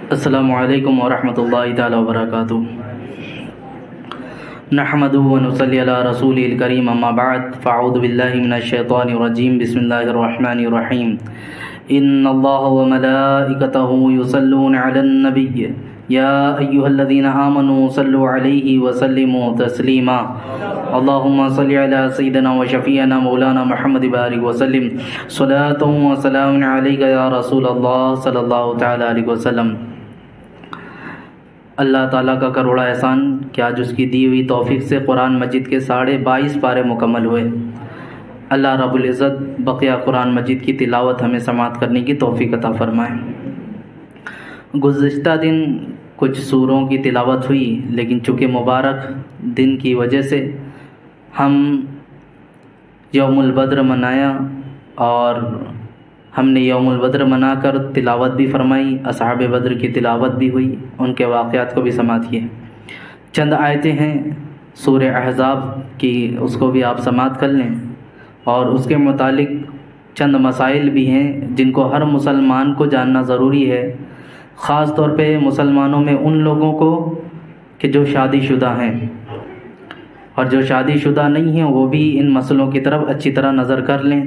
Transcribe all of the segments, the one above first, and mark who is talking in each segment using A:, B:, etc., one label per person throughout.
A: السلام علیکم ورحمۃ اللہ تعالی وبرکاتہ۔ نحمدہ ونصلی علی رسول الکریم، اما بعد فاعوذ باللہ من الشیطان الرجیم، بسم اللہ الرحمن الرحیم۔ ان اللہ وملائکتہ یصلون علی النبی یا ایھا الذین آمنوا صلوا علیہ وسلموا تسلیما۔ اللہم صل علی سیدنا وشفیعنا مولانا محمد بارک وسلم، صلاۃ و سلام علیک یا رسول اللہ صلی اللہ تعالی علیہ وسلم۔ اللہ تعالیٰ کا کروڑا احسان کہ آج اس کی دی ہوئی توفیق سے قرآن مجید کے 22.5 پارے مکمل ہوئے۔ اللہ رب العزت بقیہ قرآن مجید کی تلاوت ہمیں سماعت کرنے کی توفیق عطا فرمائے۔ گزشتہ دن کچھ سوروں کی تلاوت ہوئی، لیکن چونکہ مبارک دن کی وجہ سے ہم یوم البدر منایا اور ہم نے یوم البدر منا کر تلاوت بھی فرمائی، اصحاب بدر کی تلاوت بھی ہوئی، ان کے واقعات کو بھی سماعت کیے۔ چند آیتیں ہیں سورہ احزاب کی، اس کو بھی آپ سماعت کر لیں، اور اس کے متعلق چند مسائل بھی ہیں جن کو ہر مسلمان کو جاننا ضروری ہے، خاص طور پہ مسلمانوں میں ان لوگوں کو کہ جو شادی شدہ ہیں، اور جو شادی شدہ نہیں ہیں وہ بھی ان مسئلوں کی طرف اچھی طرح نظر کر لیں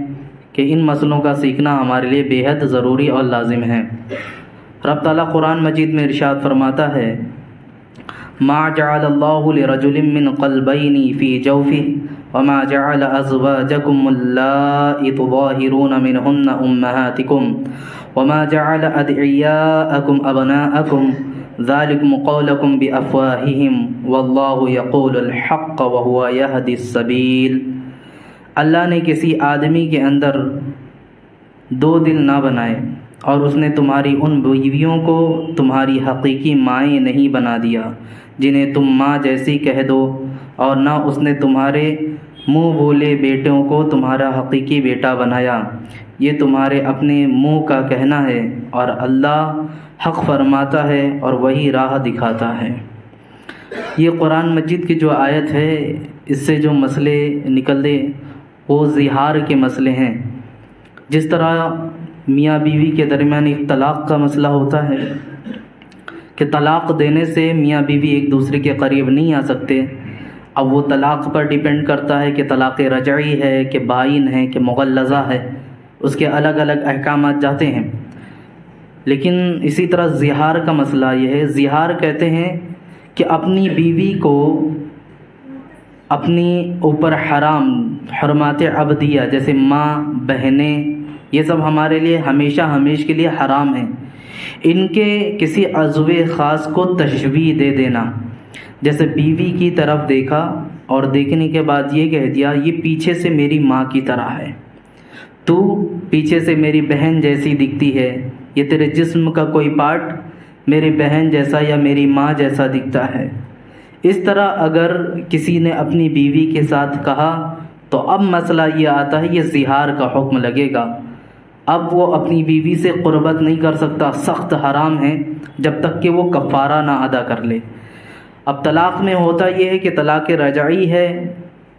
A: کہ ان مسئلوں کا سیکھنا ہمارے لیے بے حد ضروری اور لازم ہے۔ رب تعالیٰ قرآن مجید میں ارشاد فرماتا ہے، ما جعل اللہ لرجل من قلبین فی جوفہ وما جعل ازواجکم اللائی تظاہرون منہن امہاتکم وما جعل ادعیاءکم ابناءکم ذالکم قولکم بافواہہم واللہ یقول الحق وہو یہدی السبیل۔ اللہ نے کسی آدمی کے اندر 2 دل نہ بنائے، اور اس نے تمہاری ان بیویوں کو تمہاری حقیقی مائیں نہیں بنا دیا جنہیں تم ماں جیسی کہہ دو، اور نہ اس نے تمہارے منہ بولے بیٹوں کو تمہارا حقیقی بیٹا بنایا۔ یہ تمہارے اپنے منہ کا کہنا ہے، اور اللہ حق فرماتا ہے اور وہی راہ دکھاتا ہے۔ یہ قرآن مجید کی جو آیت ہے، اس سے جو مسئلے نکلے وہ زہار کے مسئلے ہیں۔ جس طرح میاں بیوی کے درمیان ایک طلاق کا مسئلہ ہوتا ہے کہ طلاق دینے سے میاں بیوی ایک دوسرے کے قریب نہیں آ سکتے، اب وہ طلاق پر ڈیپینڈ کرتا ہے کہ طلاق رجعی ہے کہ بائن ہے کہ مغلظہ ہے، اس کے الگ الگ احکامات جاتے ہیں۔ لیکن اسی طرح زہار کا مسئلہ یہ ہے، زہار کہتے ہیں کہ اپنی بیوی کو اپنی اوپر حرام حرمات عبدیہ جیسے ماں، بہنیں، یہ سب ہمارے لیے ہمیشہ کے لیے حرام ہیں، ان کے کسی عضو خاص کو تشبیہ دے دینا، جیسے بیوی کی طرف دیکھا اور دیکھنے کے بعد یہ کہہ دیا یہ پیچھے سے میری ماں کی طرح ہے، تو پیچھے سے میری بہن جیسی دکھتی ہے، یہ تیرے جسم کا کوئی پارٹ میری بہن جیسا یا میری ماں جیسا دکھتا ہے۔ اس طرح اگر کسی نے اپنی بیوی کے ساتھ کہا تو اب مسئلہ یہ آتا ہے، یہ زہار کا حکم لگے گا۔ اب وہ اپنی بیوی سے قربت نہیں کر سکتا، سخت حرام ہے جب تک کہ وہ کفارہ نہ ادا کر لے۔ اب طلاق میں ہوتا یہ ہے کہ طلاق رجعی ہے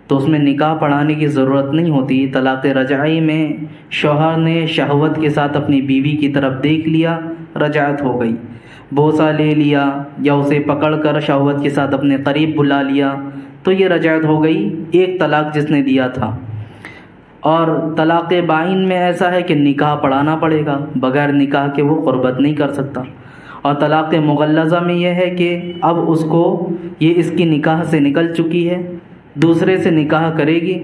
A: تو اس میں نکاح پڑھانے کی ضرورت نہیں ہوتی۔ طلاق رجعی میں شوہر نے شہوت کے ساتھ اپنی بیوی کی طرف دیکھ لیا، رجعت ہو گئی، بوسہ لے لیا یا اسے پکڑ کر شہوت کے ساتھ اپنے قریب بلا لیا تو یہ رجعت ہو گئی، ایک طلاق جس نے دیا تھا۔ اور طلاق بائن میں ایسا ہے کہ نکاح پڑھانا پڑے گا، بغیر نکاح کے وہ قربت نہیں کر سکتا۔ اور طلاق مغلظہ میں یہ ہے کہ اب اس کو یہ اس کی نکاح سے نکل چکی ہے، دوسرے سے نکاح کرے گی،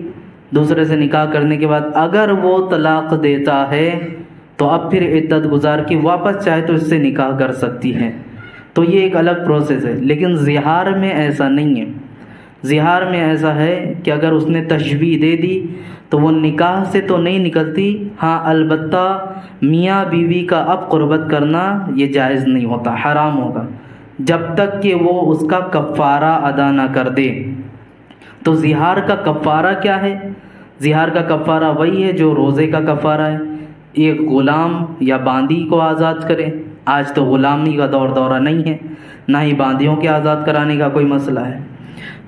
A: دوسرے سے نکاح کرنے کے بعد اگر وہ طلاق دیتا ہے تو اب پھر عدت گزار کی واپس چاہے تو اس سے نکاح کر سکتی ہے، تو یہ ایک الگ پروسیس ہے۔ لیکن زہار میں ایسا نہیں ہے۔ زہار میں ایسا ہے کہ اگر اس نے تشبیہ دے دی تو وہ نکاح سے تو نہیں نکلتی، ہاں البتہ میاں بیوی کا اب قربت کرنا یہ جائز نہیں ہوتا، حرام ہوگا جب تک کہ وہ اس کا کفارہ ادا نہ کر دے۔ تو زہار کا کفارہ کیا ہے؟ زہار کا کفارہ وہی ہے جو روزے کا کفارہ ہے، ایک غلام یا باندی کو آزاد کرے۔ آج تو غلامی کا دورہ نہیں ہے، نہ ہی باندیوں کے آزاد کرانے کا کوئی مسئلہ ہے۔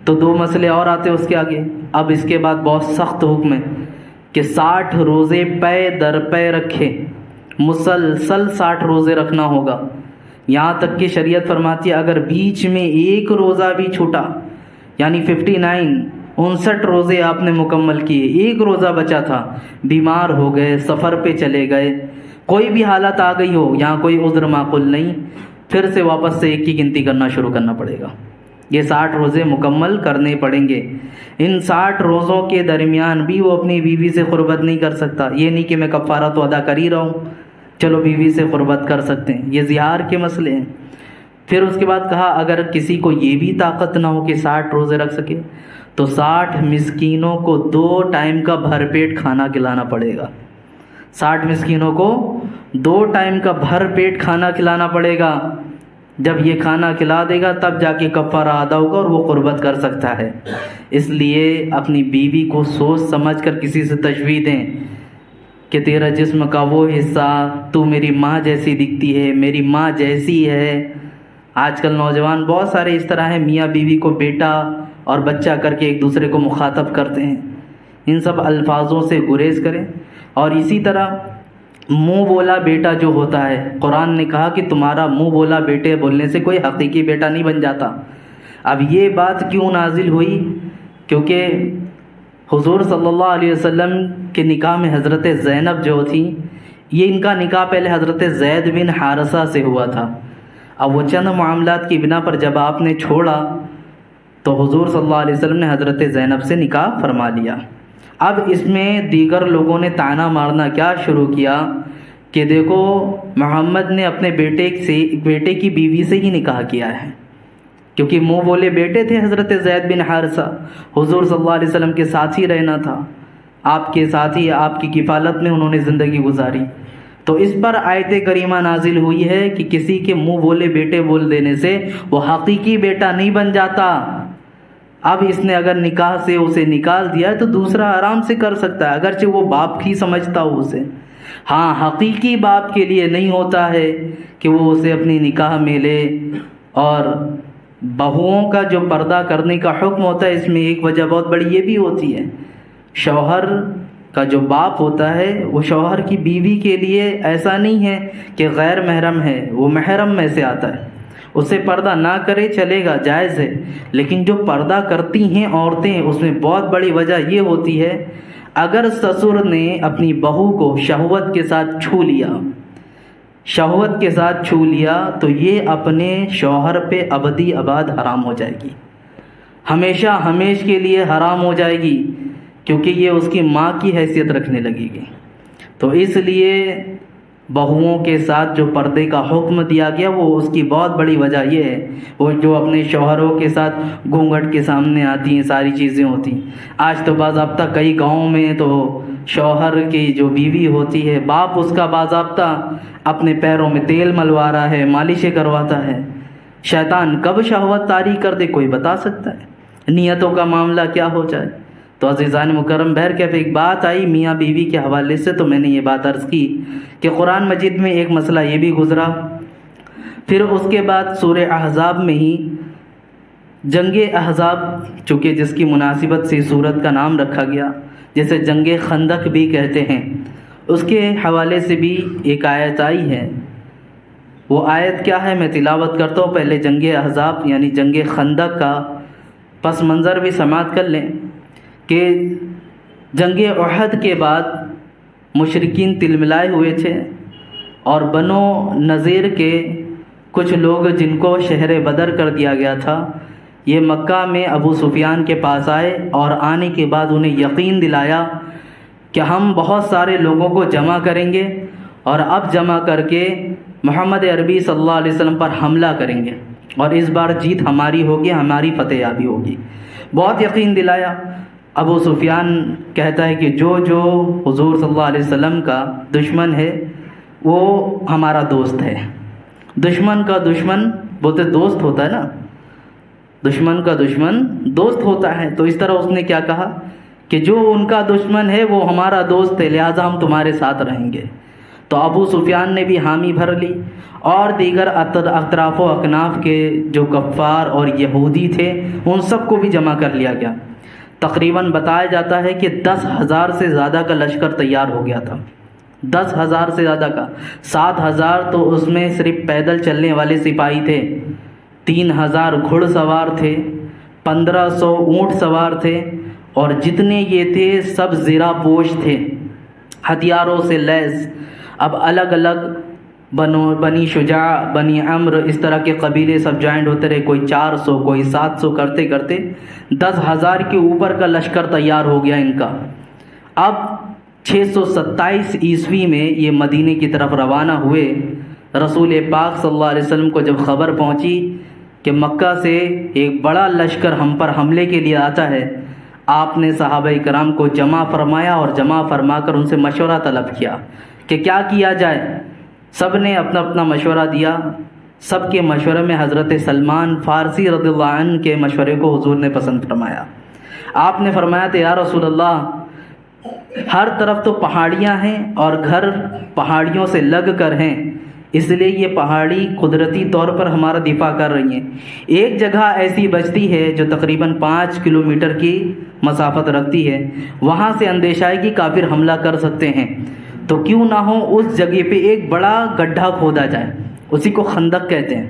A: تو 2 مسئلے اور آتے ہیں اس کے آگے۔ اب اس کے بعد بہت سخت حکم ہے کہ 60 روزے پے در پے رکھے، مسلسل 60 روزے رکھنا ہوگا، یہاں تک کہ شریعت فرماتی ہے اگر بیچ میں ایک روزہ بھی چھوٹا، یعنی 59 روزے آپ نے مکمل کیے، ایک روزہ بچا تھا، بیمار ہو گئے، سفر پہ چلے گئے، کوئی بھی حالت آ گئی ہو، یہاں کوئی عذر معقول نہیں، پھر سے واپس سے ایک کی گنتی کرنا شروع کرنا پڑے گا۔ یہ 60 روزے مکمل کرنے پڑیں گے۔ ان 60 روزوں کے درمیان بھی وہ اپنی بیوی سے قربت نہیں کر سکتا۔ یہ نہیں کہ میں کفارہ تو ادا کر ہی رہا ہوں، چلو بیوی سے قربت کر سکتے ہیں، یہ زہار کے مسئلے ہیں۔ پھر اس کے بعد کہا اگر کسی کو یہ بھی طاقت نہ ہو کہ 60 روزے رکھ سکے تو 60 مسکینوں کو 2 ٹائم کا بھر پیٹ کھانا کھلانا پڑے گا۔ 60 مسکینوں کو 2 ٹائم کا بھر پیٹ کھانا کھلانا پڑے گا۔ جب یہ کھانا کھلا دے گا تب جا کے کفارہ ادا ہوگا اور وہ قربت کر سکتا ہے۔ اس لیے اپنی بیوی کو سوچ سمجھ کر کسی سے تشبیہ دیں کہ تیرا جسم کا وہ حصہ تو میری ماں جیسی دکھتی ہے، میری ماں جیسی ہے۔ آج کل نوجوان بہت سارے اس طرح ہیں، میاں بیوی کو بیٹا اور بچہ کر کے ایک دوسرے کو مخاطب کرتے ہیں۔ ان سب الفاظوں سے گریز کریں۔ اور اسی طرح منہ بولا بیٹا جو ہوتا ہے، قرآن نے کہا کہ تمہارا منہ بولا بیٹے بولنے سے کوئی حقیقی بیٹا نہیں بن جاتا۔ اب یہ بات کیوں نازل ہوئی؟ کیونکہ حضور صلی اللہ علیہ وسلم کے نکاح میں حضرت زینب جو تھی، یہ ان کا نکاح پہلے حضرت زید بن حارثہ سے ہوا تھا۔ اب وہ چند معاملات کی بنا پر جب آپ نے چھوڑا تو حضور صلی اللہ علیہ وسلم نے حضرت زینب سے نکاح فرما لیا۔ اب اس میں دیگر لوگوں نے طعنہ مارنا کیا شروع کیا کہ دیکھو محمد نے اپنے بیٹے کی بیوی سے ہی نکاح کیا ہے، کیونکہ منہ بولے بیٹے تھے حضرت زید بن حارثہ، حضور صلی اللہ علیہ وسلم کے ساتھ ہی رہنا تھا، آپ کے ساتھ ہی آپ کی کفالت میں انہوں نے زندگی گزاری۔ تو اس پر آیت کریمہ نازل ہوئی ہے کہ کسی کے منہ بولے بیٹے بول دینے سے وہ حقیقی بیٹا نہیں بن جاتا۔ اب اس نے اگر نکاح سے اسے نکال دیا ہے تو دوسرا آرام سے کر سکتا ہے، اگرچہ وہ باپ ہی سمجھتا ہو اسے۔ ہاں، حقیقی باپ کے لیے نہیں ہوتا ہے کہ وہ اسے اپنی نکاح میں لے۔ اور بہوؤں کا جو پردہ کرنے کا حکم ہوتا ہے، اس میں ایک وجہ بہت بڑی یہ بھی ہوتی ہے، شوہر کا جو باپ ہوتا ہے وہ شوہر کی بیوی کے لیے ایسا نہیں ہے کہ غیر محرم ہے، وہ محرم میں سے آتا ہے، اسے پردہ نہ کرے چلے گا، جائز ہے۔ لیکن جو پردہ کرتی ہیں عورتیں، اس میں بہت بڑی وجہ یہ ہوتی ہے اگر سسر نے اپنی بہو کو شہوت کے ساتھ چھو لیا تو یہ اپنے شوہر پہ ابدی آباد حرام ہو جائے گی، ہمیشہ ہمیش کے لیے حرام ہو جائے گی، کیونکہ یہ اس کی ماں کی حیثیت رکھنے لگے گی۔ تو اس لیے بہوؤں کے ساتھ جو پردے کا حکم دیا گیا وہ اس کی بہت بڑی وجہ یہ ہے، وہ جو اپنے شوہروں کے ساتھ گھونگھٹ کے سامنے آتی ہیں، ساری چیزیں ہوتی ہیں۔ آج تو باضابطہ کئی گاؤں میں تو شوہر کی جو بیوی ہوتی ہے، باپ اس کا باضابطہ اپنے پیروں میں تیل ملوا رہا ہے، مالشیں کرواتا ہے۔ شیطان کب شہوت طاری کر دے کوئی بتا سکتا ہے، نیتوں کا معاملہ کیا ہو جائے۔ تو عزیزان مکرم، بہرکیف ایک بات آئی میاں بیوی کے حوالے سے تو میں نے یہ بات عرض کی کہ قرآن مجید میں ایک مسئلہ یہ بھی گزرا۔ پھر اس کے بعد سورہ احزاب میں ہی جنگ احزاب، چونکہ جس کی مناسبت سے سورت کا نام رکھا گیا، جسے جنگ خندق بھی کہتے ہیں، اس کے حوالے سے بھی ایک آیت آئی ہے۔ وہ آیت کیا ہے میں تلاوت کرتا ہوں، پہلے جنگ احزاب یعنی جنگ خندق کا پس منظر بھی سماعت کر لیں کہ جنگ احد کے بعد مشرکین تلملائے ہوئے تھے اور بنو نذیر کے کچھ لوگ جن کو شہر بدر کر دیا گیا تھا، یہ مکہ میں ابو سفیان کے پاس آئے اور آنے کے بعد انہیں یقین دلایا کہ ہم بہت سارے لوگوں کو جمع کریں گے اور اب جمع کر کے محمد عربی صلی اللہ علیہ وسلم پر حملہ کریں گے اور اس بار جیت ہماری ہوگی، ہماری فتح یابی ہوگی۔ بہت یقین دلایا۔ ابو سفیان کہتا ہے کہ جو حضور صلی اللہ علیہ وسلم کا دشمن ہے وہ ہمارا دوست ہے۔ دشمن کا دشمن بولتے دوست ہوتا ہے نا، دشمن کا دشمن دوست ہوتا ہے۔ تو اس طرح اس نے کیا کہا کہ جو ان کا دشمن ہے وہ ہمارا دوست ہے، لہٰذا ہم تمہارے ساتھ رہیں گے۔ تو ابو سفیان نے بھی حامی بھر لی اور دیگر اطراف و اکناف کے جو کفار اور یہودی تھے ان سب کو بھی جمع کر لیا گیا۔ تقریباً بتایا جاتا ہے کہ 10,000 سے زیادہ کا لشکر تیار ہو گیا تھا، 10,000 سے زیادہ کا، 7,000 تو اس میں صرف پیدل چلنے والے سپاہی تھے، 3,000 گھڑ سوار تھے، 1,500 اونٹ سوار تھے، اور جتنے یہ تھے سب زرہ پوش تھے، ہتھیاروں سے لیس۔ اب الگ الگ بنی شجاع، بنی عمر، اس طرح کے قبیلے سب جوائنٹ ہوتے رہے، کوئی 400 کوئی 700 کرتے کرتے 10,000 کے اوپر کا لشکر تیار ہو گیا ان کا۔ اب 627 عیسوی میں یہ مدینے کی طرف روانہ ہوئے۔ رسول پاک صلی اللہ علیہ وسلم کو جب خبر پہنچی کہ مکہ سے ایک بڑا لشکر ہم پر حملے کے لیے آتا ہے، آپ نے صحابہ کرام کو جمع فرمایا اور جمع فرما کر ان سے مشورہ طلب کیا کہ کیا کیا جائے۔ سب نے اپنا اپنا مشورہ دیا۔ سب کے مشورے میں حضرت سلمان فارسی رضی اللہ عنہ کے مشورے کو حضور نے پسند فرمایا۔ آپ نے فرمایا تھا، یا رسول اللہ، ہر طرف تو پہاڑیاں ہیں اور گھر پہاڑیوں سے لگ کر ہیں، اس لیے یہ پہاڑی قدرتی طور پر ہمارا دفاع کر رہی ہیں۔ ایک جگہ ایسی بچتی ہے جو تقریباً 5 کلومیٹر کی مسافت رکھتی ہے، وہاں سے اندیشہ ہے کہ کافر حملہ کر سکتے ہیں، تو کیوں نہ ہو اس جگہ پہ ایک بڑا گڈھا کھودا جائے، اسی کو خندق کہتے ہیں۔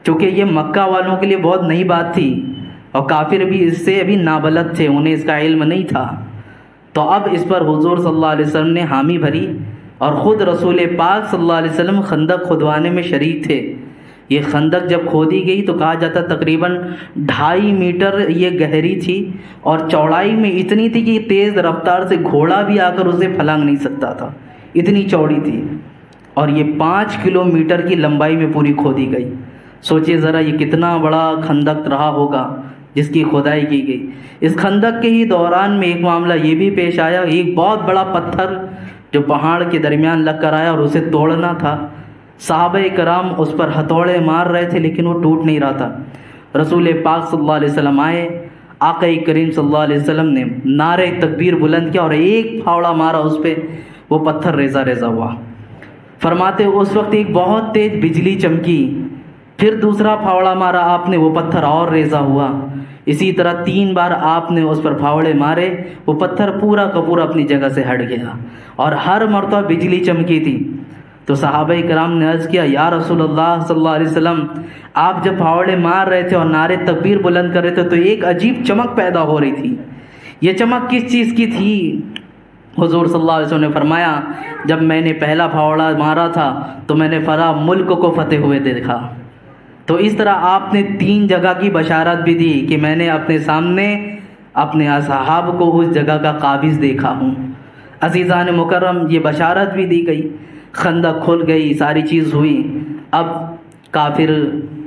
A: چونکہ یہ مکہ والوں کے لیے بہت نئی بات تھی اور کافر بھی اس سے ابھی نابلد تھے، انہیں اس کا علم نہیں تھا، تو اب اس پر حضور صلی اللہ علیہ وسلم نے حامی بھری اور خود رسول پاک صلی اللہ علیہ وسلم خندق کھدوانے میں شریک تھے۔ یہ خندق جب کھودی گئی تو کہا جاتا تقریباً 2.5 میٹر یہ گہری تھی اور چوڑائی میں اتنی تھی کہ تیز رفتار سے گھوڑا بھی آ کر اسے پھلانگ نہیں سکتا تھا، اتنی چوڑی تھی، اور یہ 5 کلومیٹر کی لمبائی میں پوری کھودی گئی۔ سوچئے ذرا یہ کتنا بڑا خندق رہا ہوگا جس کی کھدائی کی گئی۔ اس خندق کے ہی دوران میں ایک معاملہ یہ بھی پیش آیا، ایک بہت بڑا پتھر جو پہاڑ کے درمیان لگ کر آیا اور اسے توڑنا تھا۔ صحابہ کرام اس پر ہتھوڑے مار رہے تھے لیکن وہ ٹوٹ نہیں رہا تھا۔ رسول پاک صلی اللہ علیہ وسلم آئے، آقا کریم صلی اللہ علیہ وسلم نے نعرہ تکبیر بلند کیا اور ایک پھاوڑا مارا اس پہ، وہ پتھر ریزہ ریزہ ہوا۔ فرماتے اس وقت ایک بہت تیز بجلی چمکی، پھر دوسرا پھاوڑا مارا آپ نے، وہ پتھر اور ریزہ ہوا۔ اسی طرح 3 بار آپ نے اس پر پھاوڑے مارے، وہ پتھر پورا کا پورا اپنی جگہ سے ہٹ گیا، اور ہر مرتبہ بجلی چمکی تھی۔ تو صحابہ کرام نے عرض کیا، یا رسول اللہ صلی اللہ علیہ وسلم، آپ جب پھاوڑے مار رہے تھے اور نعرے تکبیر بلند کر رہے تھے تو ایک عجیب چمک پیدا ہو رہی تھی، یہ چمک کس چیز کی تھی؟ حضور صلی اللہ علیہ وسلم نے فرمایا، جب میں نے پہلا پھاوڑا مارا تھا تو میں نے فرا ملک کو فتح ہوئے دیکھا۔ تو اس طرح آپ نے 3 جگہ کی بشارت بھی دی کہ میں نے اپنے سامنے اپنے اصحاب کو اس جگہ کا قابض دیکھا ہوں۔ عزیزان مکرم، یہ بشارت بھی دی گئی، خندق کھل گئی، ساری چیز ہوئی۔ اب کافر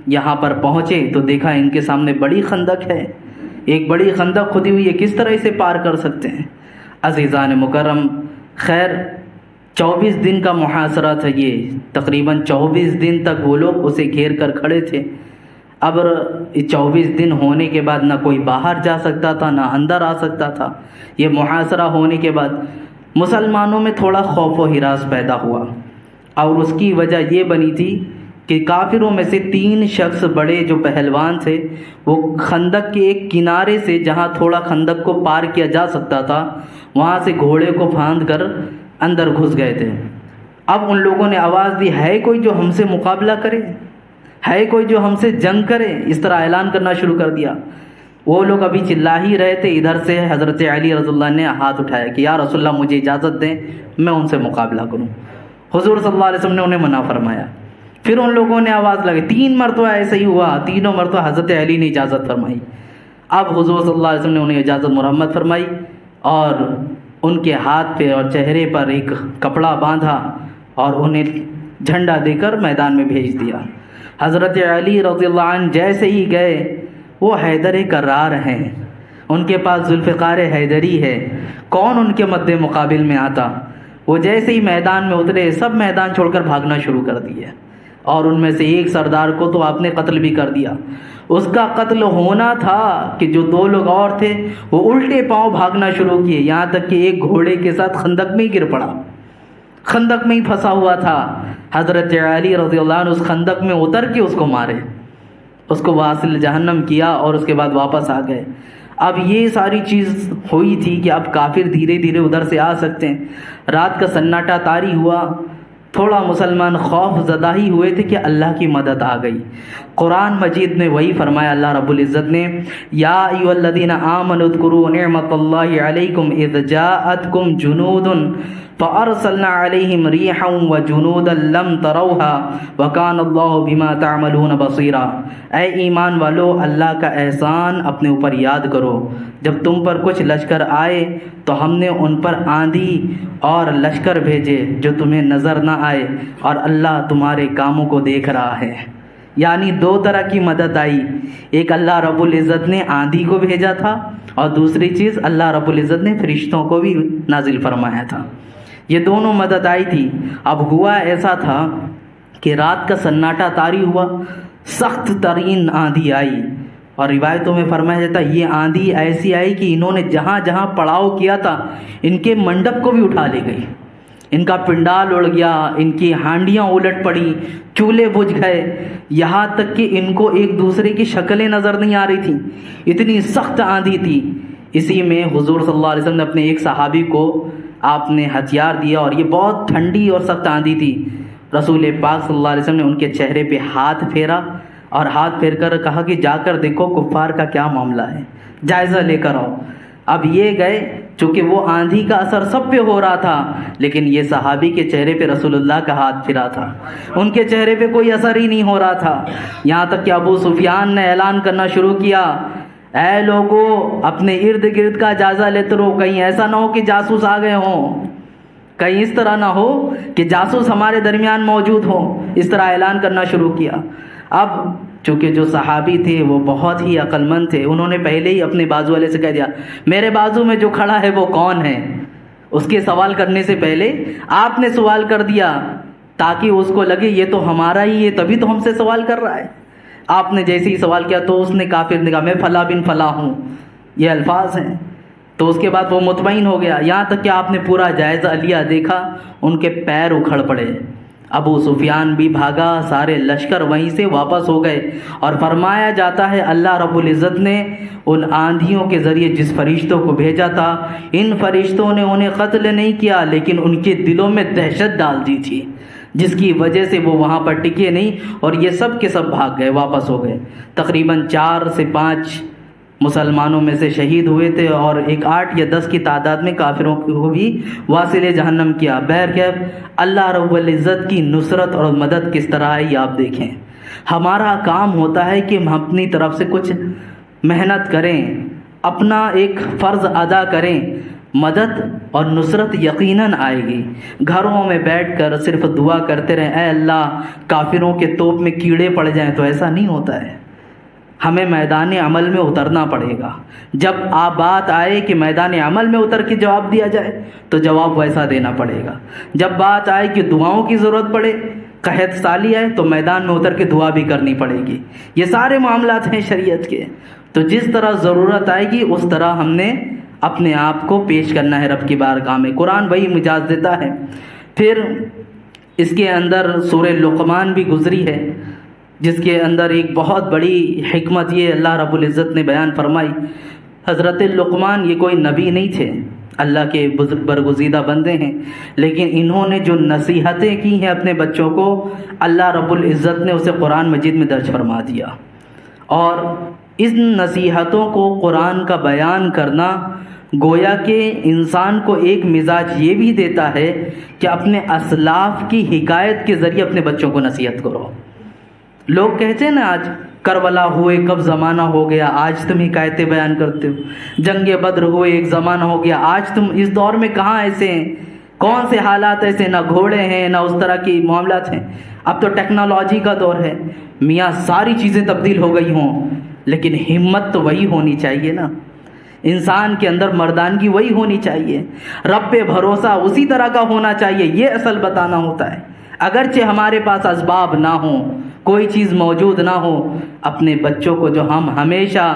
A: یہاں پر پہنچے تو دیکھا ان کے سامنے بڑی خندق ہے، ایک بڑی خندق کھدی ہوئی ہے، کس طرح اسے پار کر سکتے ہیں؟ عزیزان مکرم، خیر 24 دن کا محاصرہ تھا یہ، تقریباً 24 دن تک وہ لوگ اسے گھیر کر کھڑے تھے۔ اب 24 دن ہونے کے بعد نہ کوئی باہر جا سکتا تھا، نہ اندر آ سکتا تھا۔ یہ محاصرہ ہونے کے بعد مسلمانوں میں تھوڑا خوف و ہراس پیدا ہوا، اور اس کی وجہ یہ بنی تھی کہ کافروں میں سے 3 شخص بڑے جو پہلوان تھے، وہ خندق کے ایک کنارے سے جہاں تھوڑا خندق کو پار کیا جا سکتا تھا وہاں سے گھوڑے کو پھاند کر اندر گھس گئے تھے۔ اب ان لوگوں نے آواز دی، ہے کوئی جو ہم سے مقابلہ کرے، ہے کوئی جو ہم سے جنگ کرے؟ اس طرح اعلان کرنا شروع کر دیا۔ وہ لوگ ابھی چلا ہی رہے تھے، ادھر سے حضرت علی رضی اللہ عنہ نے ہاتھ اٹھایا کہ یا رسول اللہ مجھے اجازت دیں میں ان سے مقابلہ کروں۔ حضور صلی اللہ علیہ وسلم نے انہیں منع فرمایا۔ پھر ان لوگوں نے آواز لگائی، 3 مرتبہ ایسا ہی ہوا، تینوں مرتبہ حضرت علی نے اجازت فرمائی۔ اب حضور صلی اللہ علیہ وسلم نے انہیں اجازت مرحمت فرمائی اور ان کے ہاتھ پہ اور چہرے پر ایک کپڑا باندھا اور انہیں جھنڈا دے کر میدان میں بھیج دیا۔ حضرت علی رضی اللہ عنہ جیسے ہی گئے، وہ حیدر کرار ہیں، ان کے پاس ذوالفقار حیدری ہے، کون ان کے مد مقابل میں آتا؟ وہ جیسے ہی میدان میں اترے سب میدان چھوڑ کر بھاگنا شروع کر دیے، اور ان میں سے ایک سردار کو تو آپ نے قتل بھی کر دیا۔ اس کا قتل ہونا تھا کہ جو 2 لوگ اور تھے وہ الٹے پاؤں بھاگنا شروع کیے، یہاں تک کہ ایک گھوڑے کے ساتھ خندق میں ہی گر پڑا، خندق میں ہی پھنسا ہوا تھا۔ حضرت علی رضی اللہ عنہ اس خندق میں اتر کے اس کو مارے، اس کو واصل جہنم کیا اور اس کے بعد واپس آ گئے۔ اب یہ ساری چیز ہوئی تھی کہ اب کافر دھیرے دھیرے ادھر سے آ سکتے ہیں. رات کا سناٹا طاری ہوا، تھوڑا مسلمان خوف زدہ ہی ہوئے تھے کہ اللہ کی مدد آ گئی. قرآن مجید میں وہی فرمایا اللہ رب العزت نے، یا ایھا الذین آمنوا اذکروا نعمت اللہ علیکم اذ جاءتکم جنود فارسلنا علیہم ریحا وجنودا لم تروها وکان اللہ بما تعملون بصیرا. اے ایمان والو، اللہ کا احسان اپنے اوپر یاد کرو. جب تم پر کچھ لشکر آئے تو ہم نے ان پر آندھی اور لشکر بھیجے جو تمہیں نظر نہ آئے، اور اللہ تمہارے کاموں کو دیکھ رہا ہے. یعنی دو طرح کی مدد آئی. ایک اللہ رب العزت نے آندھی کو بھیجا تھا، اور دوسری چیز اللہ رب العزت نے فرشتوں کو بھی نازل فرمایا تھا. یہ دونوں مدد آئی تھی. اب ہوا ایسا تھا کہ رات کا سناٹا طاری ہوا، سخت ترین آندھی آئی، اور روایتوں میں فرمایا جاتا ہے یہ آندھی ایسی آئی کہ انہوں نے جہاں جہاں پڑاؤ کیا تھا ان کے منڈپ کو بھی اٹھا لے گئی. ان کا پنڈال اڑ گیا، ان کی ہانڈیاں الٹ پڑی، چولہے بجھ گئے، یہاں تک کہ ان کو ایک دوسرے کی شکلیں نظر نہیں آ رہی تھیں. اتنی سخت آندھی تھی. اسی میں حضور صلی اللہ علیہ وسلم نے اپنے ایک صحابی کو آپ نے ہتھیار دیا، اور یہ بہت ٹھنڈی اور سخت آندھی تھی. رسول پاک صلی اللہ علیہ وسلم نے ان کے چہرے پہ ہاتھ پھیرا، اور ہاتھ پھیر کر کہا کہ جا کر دیکھو کفار کا کیا معاملہ ہے، جائزہ لے کر آؤ. اب یہ گئے، چونکہ وہ آندھی کا اثر سب پہ ہو رہا تھا، لیکن یہ صحابی کے چہرے پہ رسول اللہ کا ہاتھ پھرا تھا، ان کے چہرے پہ کوئی اثر ہی نہیں ہو رہا تھا. یہاں تک کہ ابو سفیان نے اعلان کرنا شروع کیا، اے لوگو اپنے ارد گرد کا جائزہ لیتے رہو، کہیں ایسا نہ ہو کہ جاسوس آ گئے ہوں، کہیں اس طرح نہ ہو کہ جاسوس ہمارے درمیان موجود ہوں. اس طرح اعلان کرنا شروع کیا. اب چونکہ جو صحابی تھے وہ بہت ہی عقل مند تھے، انہوں نے پہلے ہی اپنے بازو والے سے کہہ دیا میرے بازو میں جو کھڑا ہے وہ کون ہے. اس کے سوال کرنے سے پہلے آپ نے سوال کر دیا تاکہ اس کو لگے یہ تو ہمارا ہی ہے، تبھی تو ہم سے سوال کر رہا ہے. آپ نے جیسے ہی سوال کیا تو اس نے کافر نے کہا میں فلاں بن فلاں ہوں، یہ الفاظ ہیں. تو اس کے بعد وہ مطمئن ہو گیا. یہاں تک کہ آپ نے پورا جائزہ لیا، دیکھا ان کے پیر اکھڑ پڑے. ابو سفیان بھی بھاگا، سارے لشکر وہیں سے واپس ہو گئے. اور فرمایا جاتا ہے اللہ رب العزت نے ان آندھیوں کے ذریعے جس فرشتوں کو بھیجا تھا، ان فرشتوں نے انہیں قتل نہیں کیا لیکن ان کے دلوں میں دہشت ڈال دی تھی، جس کی وجہ سے وہ وہاں پر ٹکے نہیں، اور یہ سب کے سب بھاگ گئے، واپس ہو گئے. تقریباً 4 سے 5 مسلمانوں میں سے شہید ہوئے تھے، اور ایک 8 یا 10 کی تعداد میں کافروں کو بھی واصل جہنم کیا. بہرکیف اللہ رب العزت کی نصرت اور مدد کس طرح ہے یہ آپ دیکھیں. ہمارا کام ہوتا ہے کہ ہم اپنی طرف سے کچھ محنت کریں، اپنا ایک فرض ادا کریں، مدد اور نصرت یقیناً آئے گی. گھروں میں بیٹھ کر صرف دعا کرتے رہیں اے اللہ کافروں کے توپ میں کیڑے پڑ جائیں، تو ایسا نہیں ہوتا ہے. ہمیں میدان عمل میں اترنا پڑے گا. جب بات آئے کہ میدان عمل میں اتر کے جواب دیا جائے تو جواب ویسا دینا پڑے گا. جب بات آئے کہ دعاؤں کی ضرورت پڑے، قحط سالی آئے تو میدان میں اتر کے دعا بھی کرنی پڑے گی. یہ سارے معاملات ہیں شریعت کے. تو جس طرح ضرورت آئے گی اس طرح ہم نے اپنے آپ کو پیش کرنا ہے رب کی بارگاہ میں. قرآن وہی مجاز دیتا ہے. پھر اس کے اندر سورہ لقمان بھی گزری ہے، جس کے اندر ایک بہت بڑی حکمت یہ اللہ رب العزت نے بیان فرمائی. حضرت لقمان یہ کوئی نبی نہیں تھے، اللہ کے برگزیدہ بندے ہیں، لیکن انہوں نے جو نصیحتیں کی ہیں اپنے بچوں کو، اللہ رب العزت نے اسے قرآن مجید میں درج فرما دیا. اور ان نصیحتوں کو قرآن کا بیان کرنا گویا کہ انسان کو ایک مزاج یہ بھی دیتا ہے کہ اپنے اسلاف کی حکایت کے ذریعے اپنے بچوں کو نصیحت کرو. لوگ کہتے ہیں نا آج کربلا ہوئے کب زمانہ ہو گیا، آج تم حکایتیں بیان کرتے ہو. جنگ بدر ہوئے ایک زمانہ ہو گیا، آج تم اس دور میں کہاں ایسے ہیں، کون سے حالات ایسے، نہ گھوڑے ہیں نہ اس طرح کی معاملات ہیں. اب تو ٹیکنالوجی کا دور ہے. میاں ساری چیزیں تبدیل ہو گئی ہوں، لیکن ہمت تو وہی ہونی چاہیے نا. انسان کے اندر مردانگی وہی ہونی چاہیے، رب پہ بھروسہ اسی طرح کا ہونا چاہیے. یہ اصل بتانا ہوتا ہے. اگرچہ ہمارے پاس اسباب نہ ہوں، کوئی چیز موجود نہ ہو، اپنے بچوں کو جو ہم ہمیشہ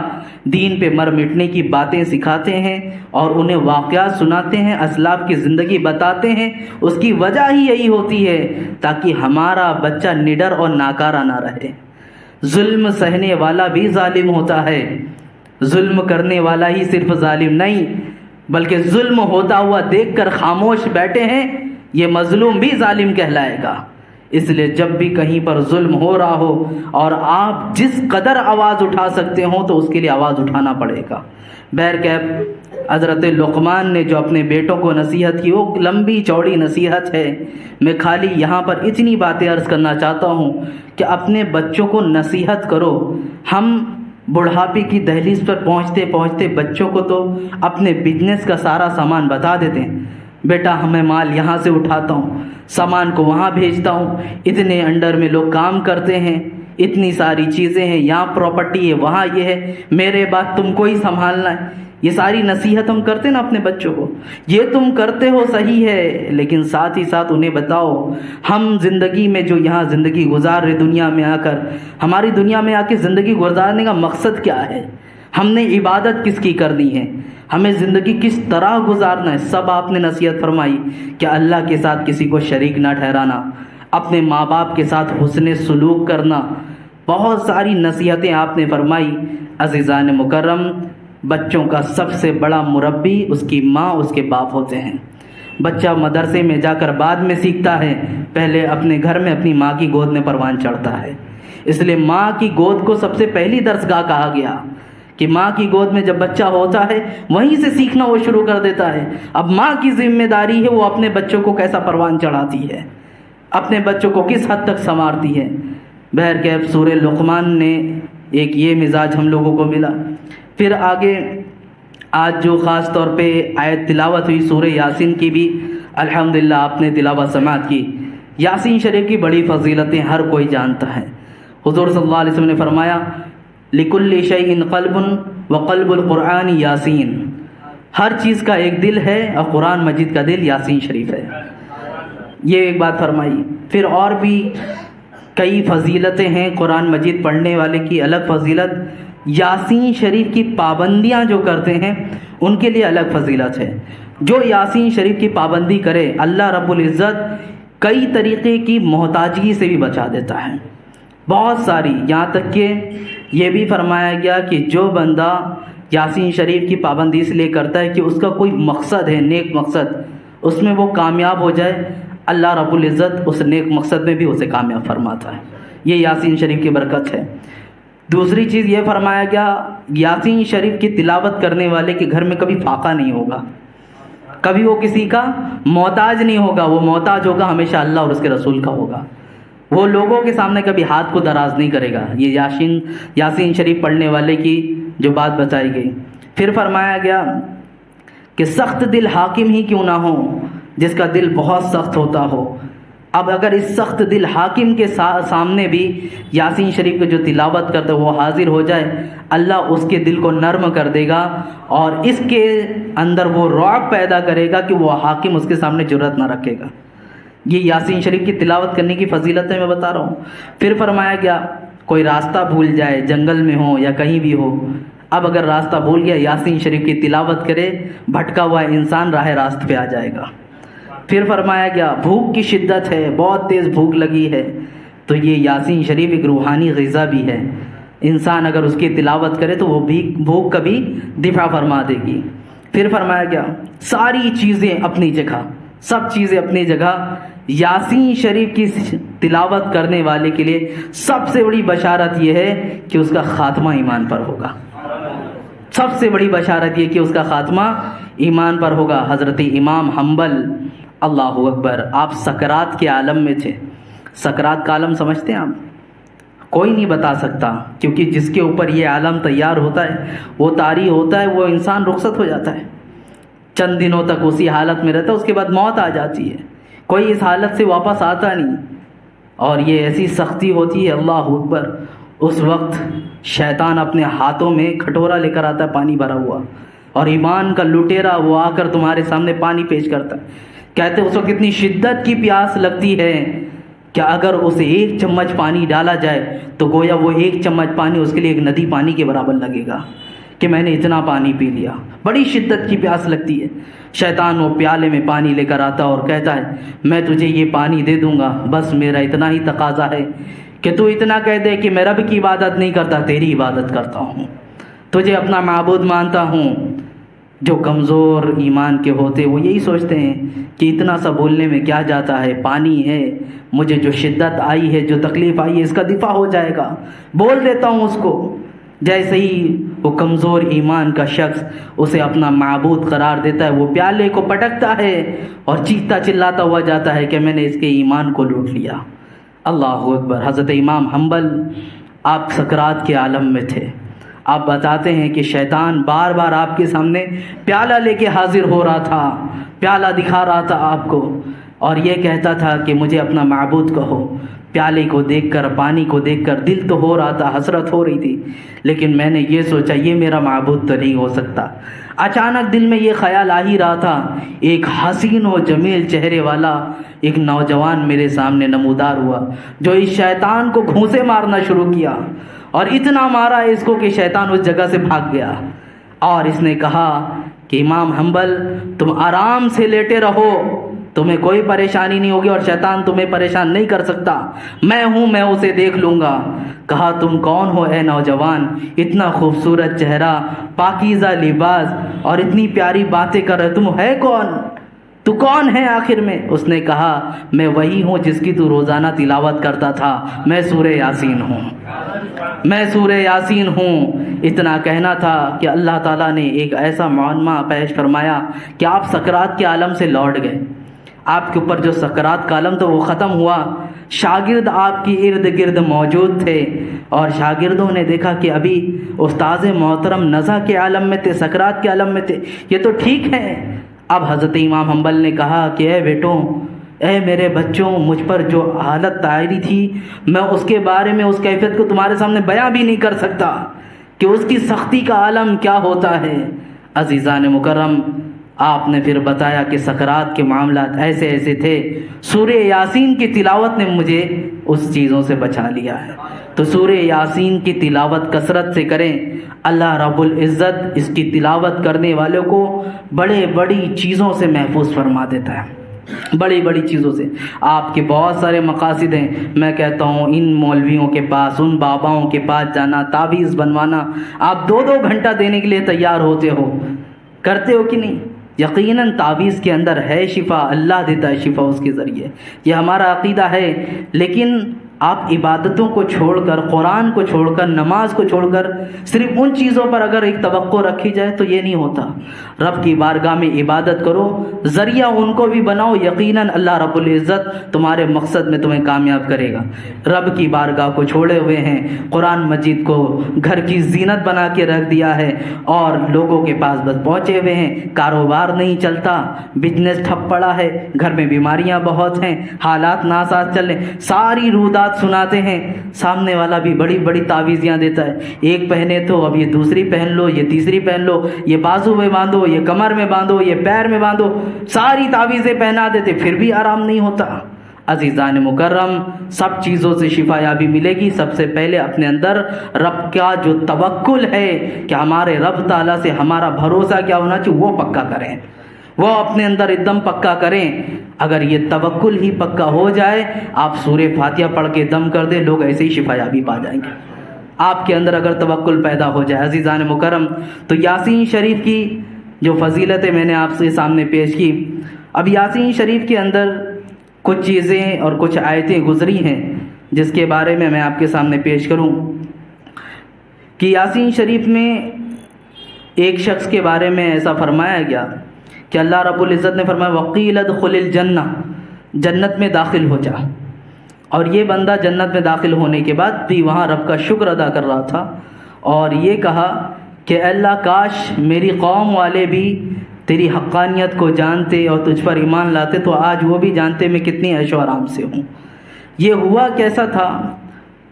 A: دین پہ مر مٹنے کی باتیں سکھاتے ہیں اور انہیں واقعات سناتے ہیں، اسلاف کی زندگی بتاتے ہیں، اس کی وجہ ہی یہی ہوتی ہے تاکہ ہمارا بچہ نڈر اور ناکارہ نہ رہے. ظلم سہنے والا بھی ظالم ہوتا ہے، ظلم کرنے والا ہی صرف ظالم نہیں، بلکہ ظلم ہوتا ہوا دیکھ کر خاموش بیٹھے ہیں، یہ مظلوم بھی ظالم کہلائے گا۔ اس لیے جب بھی کہیں پر ظلم ہو رہا ہو اور آپ جس قدر آواز اٹھا سکتے ہوں تو اس کے لیے آواز اٹھانا پڑے گا۔ بہرکیف حضرت لقمان نے جو اپنے بیٹوں کو نصیحت کی، وہ لمبی چوڑی نصیحت ہے۔ میں خالی یہاں پر اتنی باتیں عرض کرنا چاہتا ہوں کہ اپنے بچوں کو نصیحت کرو۔ ہم بڑھاپے کی دہلیز پر پہنچتے پہنچتے بچوں کو تو اپنے بزنس کا سارا سامان بتا دیتے ہیں، بیٹا ہمیں مال یہاں سے اٹھاتا ہوں، سامان کو وہاں بھیجتا ہوں، اتنے انڈر میں لوگ کام کرتے ہیں، اتنی ساری چیزیں ہیں، یہاں پراپرٹی ہے، وہاں یہ ہے، میرے بعد تم کو ہی سنبھالنا ہے۔ یہ ساری نصیحت ہم کرتے نا اپنے بچوں کو، یہ تم کرتے ہو صحیح ہے، لیکن ساتھ ہی ساتھ انہیں بتاؤ ہم زندگی میں جو یہاں زندگی گزار رہے، دنیا میں آ کر، ہماری دنیا میں آ کے زندگی گزارنے کا مقصد کیا ہے، ہم نے عبادت کس کی کرنی ہے، ہمیں زندگی کس طرح گزارنا ہے، سب آپ نے نصیحت فرمائی کہ اللہ کے ساتھ کسی کو شریک نہ ٹھہرانا، اپنے ماں باپ کے ساتھ حسن سلوک کرنا، بہت ساری نصیحتیں آپ نے فرمائی۔ عزیزان مکرم، بچوں کا سب سے بڑا مربی اس کی ماں، اس کے باپ ہوتے ہیں۔ بچہ مدرسے میں جا کر بعد میں سیکھتا ہے، پہلے اپنے گھر میں اپنی ماں کی گود میں پروان چڑھتا ہے۔ اس لیے ماں کی گود کو سب سے پہلی درسگاہ کہا گیا کہ ماں کی گود میں جب بچہ ہوتا ہے وہیں سے سیکھنا وہ شروع کر دیتا ہے۔ اب ماں کی ذمہ داری ہے وہ اپنے بچوں کو کیسا پروان چڑھاتی ہے، اپنے بچوں کو کس حد تک سنوارتی ہے۔ بہرکیف سورہ لقمان نے ایک یہ مزاج ہم لوگوں کو ملا۔ پھر آگے آج جو خاص طور پہ آیت تلاوت ہوئی سورہ یاسین کی بھی الحمدللہ آپ نے تلاوت سماعت کی۔ یاسین شریف کی بڑی فضیلتیں ہر کوئی جانتا ہے۔ حضور صلی اللہ علیہ وسلم نے فرمایا لِكُلِّ شَيْءٍ قَلْبٌ وَقَلْبُ الْقُرْآنِ یاسین، ہر چیز کا ایک دل ہے اور قرآن مجید کا دل یاسین شریف ہے۔ یہ ایک بات فرمائی۔ پھر اور بھی کئی فضیلتیں ہیں، قرآن مجید پڑھنے والے کی الگ فضیلت، یاسین شریف کی پابندیاں جو کرتے ہیں ان کے لیے الگ فضیلت ہے۔ جو یاسین شریف کی پابندی کرے اللہ رب العزت کئی طریقے کی محتاجگی سے بھی بچا دیتا ہے، بہت ساری، یہاں تک کہ یہ بھی فرمایا گیا کہ جو بندہ یاسین شریف کی پابندی اس لیے کرتا ہے کہ اس کا کوئی مقصد ہے، نیک مقصد، اس میں وہ کامیاب ہو جائے، اللہ رب العزت اس نیک مقصد میں بھی اسے کامیاب فرماتا ہے۔ یہ یاسین شریف کی برکت ہے۔ دوسری چیز یہ فرمایا گیا یاسین شریف کی تلاوت کرنے والے کے گھر میں کبھی فاقہ نہیں ہوگا، کبھی وہ کسی کا محتاج نہیں ہوگا، وہ محتاج ہوگا ہمیشہ اللہ اور اس کے رسول کا ہوگا، وہ لوگوں کے سامنے کبھی ہاتھ کو دراز نہیں کرے گا۔ یہ یاسین شریف پڑھنے والے کی جو بات بتائی گئی۔ پھر فرمایا گیا کہ سخت دل حاکم ہی کیوں نہ ہو، جس کا دل بہت سخت ہوتا ہو، اب اگر اس سخت دل حاکم کے سامنے بھی یاسین شریف کو جو تلاوت کرتا ہے وہ حاضر ہو جائے، اللہ اس کے دل کو نرم کر دے گا اور اس کے اندر وہ رعب پیدا کرے گا کہ وہ حاکم اس کے سامنے جرأت نہ رکھے گا۔ یہ یاسین شریف کی تلاوت کرنے کی فضیلتیں میں بتا رہا ہوں۔ پھر فرمایا گیا کوئی راستہ بھول جائے، جنگل میں ہو یا کہیں بھی ہو، اب اگر راستہ بھول گیا یاسین شریف کی تلاوت کرے، بھٹکا ہوا انسان راہ راست پہ آ جائے گا۔ پھر فرمایا گیا بھوک کی شدت ہے، بہت تیز بھوک لگی ہے، تو یہ یاسین شریف ایک روحانی غذا بھی ہے، انسان اگر اس کی تلاوت کرے تو وہ بھی بھوک کا بھی دفاع فرما دے گی۔ پھر فرمایا گیا ساری چیزیں اپنی جگہ، سب چیزیں اپنی جگہ، یاسین شریف کی تلاوت کرنے والے کے لیے سب سے بڑی بشارت یہ ہے کہ اس کا خاتمہ ایمان پر ہوگا، سب سے بڑی بشارت یہ کہ اس کا خاتمہ ایمان پر ہوگا۔ حضرت امام حنبل اللہ اکبر، آپ سکرات کے عالم میں تھے۔ سکرات کا عالم سمجھتے ہیں آپ؟ کوئی نہیں بتا سکتا، کیونکہ جس کے اوپر یہ عالم تیار ہوتا ہے، وہ طاری ہوتا ہے، وہ انسان رخصت ہو جاتا ہے، چند دنوں تک اسی حالت میں رہتا ہے، اس کے بعد موت آ جاتی ہے، کوئی اس حالت سے واپس آتا نہیں، اور یہ ایسی سختی ہوتی ہے اللہ اکبر۔ اس وقت شیطان اپنے ہاتھوں میں کھٹورا لے کر آتا ہے پانی بھرا ہوا، اور ایمان کا لٹیرا وہ آ کر تمہارے سامنے پانی پیش کرتا ہے، کہتے اس وقت اتنی شدت کی پیاس لگتی ہے کہ اگر اسے ایک چمچ پانی ڈالا جائے تو گویا وہ ایک چمچ پانی اس کے لیے ایک ندی پانی کے برابر لگے گا کہ میں نے اتنا پانی پی لیا، بڑی شدت کی پیاس لگتی ہے۔ شیطان وہ پیالے میں پانی لے کر آتا اور کہتا ہے میں تجھے یہ پانی دے دوں گا، بس میرا اتنا ہی تقاضا ہے کہ تو اتنا کہہ دے کہ میں رب کی عبادت نہیں کرتا، تیری عبادت کرتا ہوں۔ تجھے اپنا معبود مانتا ہوں۔ جو کمزور ایمان کے ہوتے وہ یہی سوچتے ہیں کہ اتنا سا بولنے میں کیا جاتا ہے، پانی ہے، مجھے جو شدت آئی ہے، جو تکلیف آئی ہے، اس کا دفاع ہو جائے گا، بول دیتا ہوں اس کو۔ جیسے ہی وہ کمزور ایمان کا شخص اسے اپنا معبود قرار دیتا ہے، وہ پیالے کو پٹکتا ہے اور چیختا چلاتا ہوا جاتا ہے کہ میں نے اس کے ایمان کو لوٹ لیا۔ اللہ اکبر۔ حضرت امام حنبل آپ سکرات کے عالم میں تھے۔ آپ بتاتے ہیں کہ شیطان بار بار آپ کے سامنے پیالہ لے کے حاضر ہو رہا تھا، پیالہ دکھا رہا تھا آپ کو، اور یہ کہتا تھا کہ مجھے اپنا معبود کہو۔ پیالے کو دیکھ کر، پانی کو دیکھ کر دل تو ہو رہا تھا، حسرت ہو رہی تھی، لیکن میں نے یہ سوچا یہ میرا معبود تو نہیں ہو سکتا۔ اچانک دل میں یہ خیال آ ہی رہا تھا، ایک حسین و جمیل چہرے والا ایک نوجوان میرے سامنے نمودار ہوا، جو اس شیطان کو گھونسے مارنا شروع کیا، اور اتنا مارا اس کو کہ شیطان اس جگہ سے بھاگ گیا۔ اور اس نے کہا کہ امام حنبل تم آرام سے لیٹے رہو، تمہیں کوئی پریشانی نہیں ہوگی اور شیطان تمہیں پریشان نہیں کر سکتا، میں ہوں، میں اسے دیکھ لوں گا۔ کہا تم کون ہو اے نوجوان، اتنا خوبصورت چہرہ، پاکیزہ لباس اور اتنی پیاری باتیں کر رہے، تم ہے کون، تو کون ہے آخر میں؟ اس نے کہا میں وہی ہوں جس کی تو روزانہ تلاوت کرتا تھا، میں سورہ یاسین ہوں، میں سورہ یاسین ہوں۔ اتنا کہنا تھا کہ اللہ تعالیٰ نے ایک ایسا معمہ پیش فرمایا کہ آپ سکرات کے عالم سے لوٹ گئے۔ آپ کے اوپر جو سکرات کا عالم تھا وہ ختم ہوا۔ شاگرد آپ کی ارد گرد موجود تھے، اور شاگردوں نے دیکھا کہ ابھی استاذ محترم نزع کے عالم میں تھے، سکرات کے عالم میں تھے، یہ تو ٹھیک ہے۔ اب حضرت امام حنبل نے کہا کہ اے بیٹوں، اے میرے بچوں، مجھ پر جو حالت طاری تھی میں اس کے بارے میں، اس کیفیت کو تمہارے سامنے بیان بھی نہیں کر سکتا کہ اس کی سختی کا عالم کیا ہوتا ہے۔ عزیزان مکرم، آپ نے پھر بتایا کہ سکرات کے معاملات ایسے ایسے تھے، سورہ یاسین کی تلاوت نے مجھے اس چیزوں سے بچا لیا ہے۔ تو سورہ یاسین کی تلاوت کثرت سے کریں، اللہ رب العزت اس کی تلاوت کرنے والوں کو بڑے بڑی چیزوں سے محفوظ فرما دیتا ہے، بڑی بڑی چیزوں سے۔ آپ کے بہت سارے مقاصد ہیں، میں کہتا ہوں ان مولویوں کے پاس، ان باباؤں کے پاس جانا، تعویذ بنوانا، آپ 2 گھنٹہ دینے کے لیے تیار ہوتے ہو، کرتے ہو کہ نہیں؟ یقیناً تعویذ کے اندر ہے شفا، اللہ دیتا ہے شفا اس کے ذریعے، یہ ہمارا عقیدہ ہے۔ لیکن آپ عبادتوں کو چھوڑ کر، قرآن کو چھوڑ کر، نماز کو چھوڑ کر صرف ان چیزوں پر اگر ایک توقع رکھی جائے تو یہ نہیں ہوتا۔ رب کی بارگاہ میں عبادت کرو، ذریعہ ان کو بھی بناؤ، یقیناً اللہ رب العزت تمہارے مقصد میں تمہیں کامیاب کرے گا۔ رب کی بارگاہ کو چھوڑے ہوئے ہیں، قرآن مجید کو گھر کی زینت بنا کے رکھ دیا ہے، اور لوگوں کے پاس بس پہنچے ہوئے ہیں، کاروبار نہیں چلتا، بزنس ٹھپ پڑا ہے، گھر میں بیماریاں بہت ہیں، حالات ناساز چل رہے، ساری رودات سناتے ہیں، سامنے والا بھی بڑی بڑی تعویذیاں دیتا ہے، ایک پہنے تو اب یہ دوسری پہن لو، یہ تیسری پہن لو، یہ بازو میں باندھو، یہ کمر میں باندھو، یہ پیر میں باندھو، ساری تعویذیں پہنا دیتے، پھر بھی آرام نہیں ہوتا۔ عزیزان مکرم، سب چیزوں سے شفا یابی ملے گی، سب سے پہلے اپنے اندر رب کا جو توکل ہے کہ ہمارے رب تعالیٰ سے ہمارا بھروسہ کیا ہونا چاہیے، وہ پکا کریں، وہ اپنے اندر ایک دم پکا کریں۔ اگر یہ توکل ہی پکا ہو جائے، آپ سورہ فاتحہ پڑھ کے دم کر دیں، لوگ ایسے ہی شفا یابی پا جائیں گے۔ آپ کے اندر اگر توکل پیدا ہو جائے عزیزان مکرم، تو یاسین شریف کی جو فضیلتیں میں نے آپ کے سامنے پیش کی، اب یاسین شریف کے اندر کچھ چیزیں اور کچھ آیتیں گزری ہیں جس کے بارے میں آپ کے سامنے پیش کروں کہ یاسین شریف میں ایک شخص کے بارے میں ایسا فرمایا گیا کہ اللہ رب العزت نے فرمایا وَقِيلَ ادْخُلِ الْجَنَّةَ، جنت میں داخل ہو جا، اور یہ بندہ جنت میں داخل ہونے کے بعد بھی وہاں رب کا شکر ادا کر رہا تھا، اور یہ کہا کہ اللہ کاش میری قوم والے بھی تیری حقانیت کو جانتے اور تجھ پر ایمان لاتے تو آج وہ بھی جانتے میں کتنی عیش و آرام سے ہوں۔ یہ ہوا کیسا تھا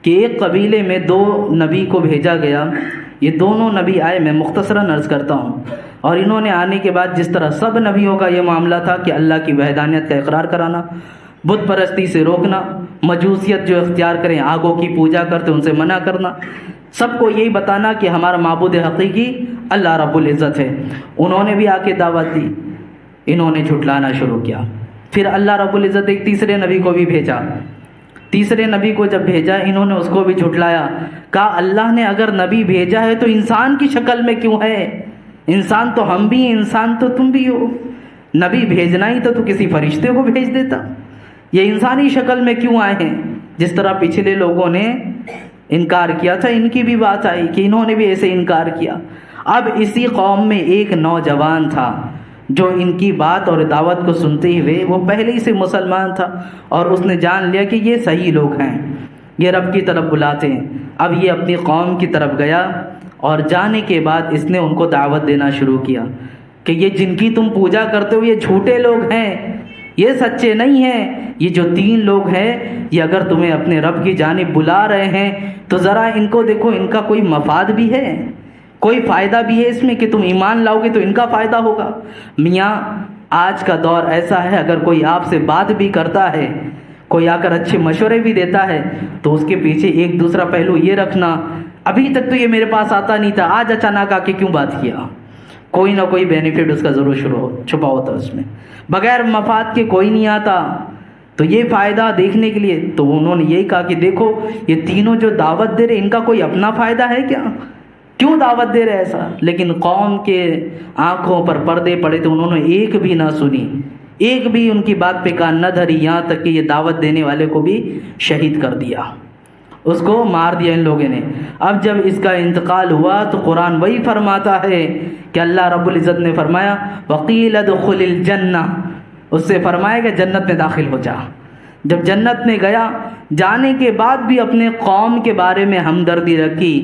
A: کہ ایک قبیلے میں 2 نبی کو بھیجا گیا، یہ دونوں نبی آئے، میں مختصراً عرض کرتا ہوں، اور انہوں نے آنے کے بعد جس طرح سب نبیوں کا یہ معاملہ تھا کہ اللہ کی وحدانیت کا اقرار کرانا، بت پرستی سے روکنا، مجوسیت جو اختیار کریں آگوں کی پوجا کرتے ان سے منع کرنا، سب کو یہی بتانا کہ ہمارا معبود حقیقی اللہ رب العزت ہے۔ انہوں نے بھی آ کے دعوت دی، انہوں نے جھٹلانا شروع کیا۔ پھر اللہ رب العزت ایک تیسرے نبی کو بھی بھیجا، تیسرے نبی کو جب بھیجا انہوں نے اس کو بھی جھٹلایا. کہا اللہ نے اگر نبی بھیجا ہے تو انسان کی شکل میں کیوں ہے؟ انسان تو ہم بھی ہیں، انسان تو تم بھی ہو. نبی بھیجنا ہی تو کسی فرشتے کو بھیج دیتا. یہ انسانی شکل میں کیوں آئے ہیں؟ جس طرح پچھلے لوگوں نے انکار کیا تھا، ان کی بھی بات آئی کہ انہوں نے بھی ایسے انکار کیا. اب اسی قوم میں ایک نوجوان تھا جو ان کی بات اور دعوت کو سنتے ہوئے وہ پہلے ہی سے مسلمان تھا، اور اس نے جان لیا کہ یہ صحیح لوگ ہیں، یہ رب کی طرف بلاتے ہیں. اب یہ اپنی قوم کی طرف گیا، اور جانے کے بعد اس نے ان کو دعوت دینا شروع کیا کہ یہ جن کی تم پوجا کرتے ہو یہ جھوٹے لوگ ہیں، یہ سچے نہیں ہیں. یہ جو 3 لوگ ہیں یہ اگر تمہیں اپنے رب کی جانب بلا رہے ہیں تو ذرا ان کو دیکھو، ان کا کوئی مفاد بھی ہے، کوئی فائدہ بھی ہے اس میں کہ تم ایمان لاؤ گے تو ان کا فائدہ ہوگا. میاں آج کا دور ایسا ہے، اگر کوئی آپ سے بات بھی کرتا ہے، کوئی آ کر اچھے مشورے بھی دیتا ہے تو اس کے پیچھے ایک دوسرا پہلو یہ رکھنا، ابھی تک تو یہ میرے پاس آتا نہیں تھا، آج اچانک آ کے کیوں بات کیا. کوئی نہ کوئی بینیفٹ اس کا ضرور چھپا ہوتا اس میں، بغیر مفاد کے کوئی نہیں آتا. تو یہ فائدہ دیکھنے کے لیے تو انہوں نے یہی کہا کہ دیکھو یہ تینوں جو دعوت دے رہے ان کا کوئی اپنا فائدہ ہے کیا؟ کیوں دعوت دے رہے ایسا؟ لیکن قوم کے آنکھوں پر پردے پڑے تو انہوں نے ایک بھی نہ سنی، ایک بھی ان کی بات پہ کان نہ دھری، یہاں تک کہ یہ دعوت دینے والے کو بھی شہید کر دیا، اس کو مار دیا ان لوگوں نے. اب جب اس کا انتقال ہوا تو قرآن وہی فرماتا ہے کہ اللہ رب العزت نے فرمایا وَقِيلَ ادْخُلِ الْجَنَّةَ، اس سے فرمایا کہ جنت میں داخل ہو جا. جب جنت میں گیا، جانے کے بعد بھی اپنے قوم کے بارے میں ہمدردی رکھی.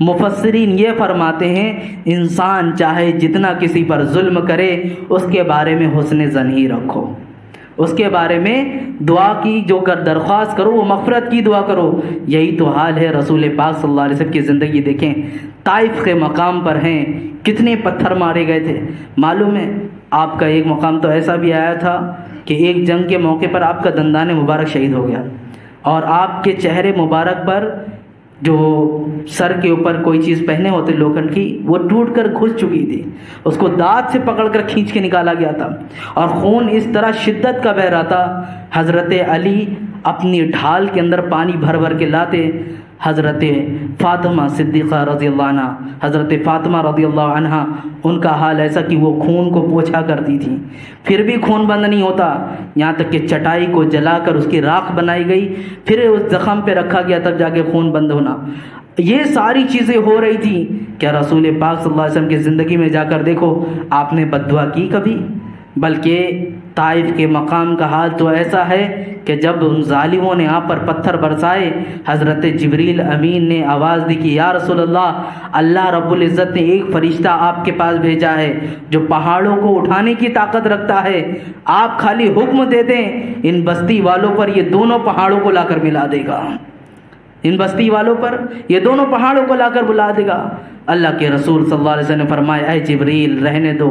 A: مفسرین یہ فرماتے ہیں انسان چاہے جتنا کسی پر ظلم کرے اس کے بارے میں حسن ظن ہی رکھو، اس کے بارے میں دعا کی جو کر درخواست کرو، وہ مغفرت کی دعا کرو. یہی تو حال ہے رسول پاک صلی اللہ علیہ وسلم کی زندگی دیکھیں، طائف کے مقام پر ہیں، کتنے پتھر مارے گئے تھے. معلوم ہے آپ کا ایک مقام تو ایسا بھی آیا تھا کہ ایک جنگ کے موقع پر آپ کا دندان مبارک شہید ہو گیا، اور آپ کے چہرے مبارک پر جو سر کے اوپر کوئی چیز پہنے ہوتے لوکھنڈ کی وہ ٹوٹ کر گھس چکی تھی، اس کو دانت سے پکڑ کر کھینچ کے نکالا گیا تھا، اور خون اس طرح شدت کا بہ رہا تھا. حضرت علی اپنی ڈھال کے اندر پانی بھر بھر کے لاتے. حضرت فاطمہ صدیقہ رضی اللہ عنہ، حضرت فاطمہ رضی اللہ عنہ، ان کا حال ایسا کہ وہ خون کو پوچھا کرتی تھی، پھر بھی خون بند نہیں ہوتا، یہاں تک کہ چٹائی کو جلا کر اس کی راکھ بنائی گئی، پھر اس زخم پہ رکھا گیا تب جا کے خون بند ہونا. یہ ساری چیزیں ہو رہی تھی. کیا رسول پاک صلی اللہ علیہ وسلم کی زندگی میں جا کر دیکھو آپ نے بد دعا کی کبھی؟ بلکہ طائف کے مقام کا حال تو ایسا ہے کہ جب ان ظالموں نے آپ پر پتھر برسائے، حضرت جبریل امین نے آواز دی کہ یا رسول اللہ رب العزت نے ایک فرشتہ آپ کے پاس بھیجا ہے جو پہاڑوں کو اٹھانے کی طاقت رکھتا ہے، آپ خالی حکم دے دیں ان بستی والوں پر یہ دونوں پہاڑوں کو لا کر ملا دے گا، ان بستی والوں پر یہ دونوں پہاڑوں کو لا کر بلا دے گا. اللہ کے رسول صلی اللہ علیہ وسلم نے فرمایا اے جبریل رہنے دو،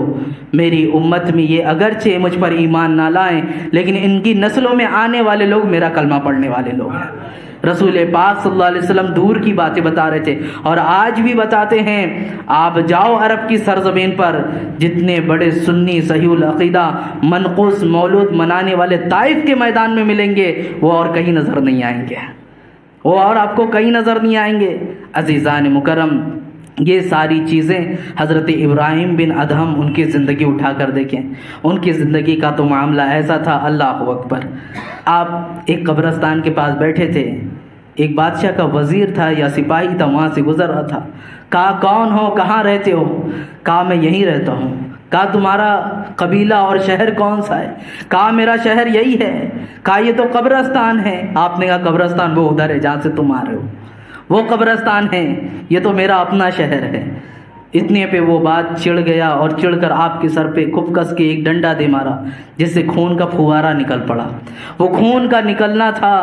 A: میری امت میں یہ اگرچہ مجھ پر ایمان نہ لائیں لیکن ان کی نسلوں میں آنے والے لوگ میرا کلمہ پڑھنے والے لوگ ہیں. رسول پاک صلی اللہ علیہ وسلم دور کی باتیں بتا رہے تھے اور آج بھی بتاتے ہیں. آپ جاؤ عرب کی سرزمین پر، جتنے بڑے سنی صحیح العقیدہ منقوص مولود منانے والے طائف کے میدان میں ملیں گے وہ اور کہیں نظر نہیں آئیں گے، وہ اور آپ کو کہیں نظر نہیں آئیں گے. عزیزان مکرم، یہ ساری چیزیں حضرت ابراہیم بن ادہم ان کی زندگی اٹھا کر دیکھیں، ان کی زندگی کا تو معاملہ ایسا تھا اللہ اکبر. آپ ایک قبرستان کے پاس بیٹھے تھے، ایک بادشاہ کا وزیر تھا یا سپاہی تھا وہاں سے گزر رہا تھا. کہا کون ہو، کہاں رہتے ہو؟ کہا میں یہیں رہتا ہوں. کہا تمہارا قبیلہ اور شہر کون سا ہے؟ کہا میرا شہر یہی ہے. کہا یہ تو قبرستان ہے. آپ نے کہا قبرستان وہ ادھر ہے جہاں سے تم آ رہے ہو، وہ قبرستان ہے، یہ تو میرا اپنا شہر ہے. اتنے پہ وہ بات چڑ گیا اور چڑ کر آپ کے سر پہ کھپ کس کے ایک ڈنڈا دے مارا جس سے خون کا پھوارا نکل پڑا. وہ خون کا نکلنا تھا،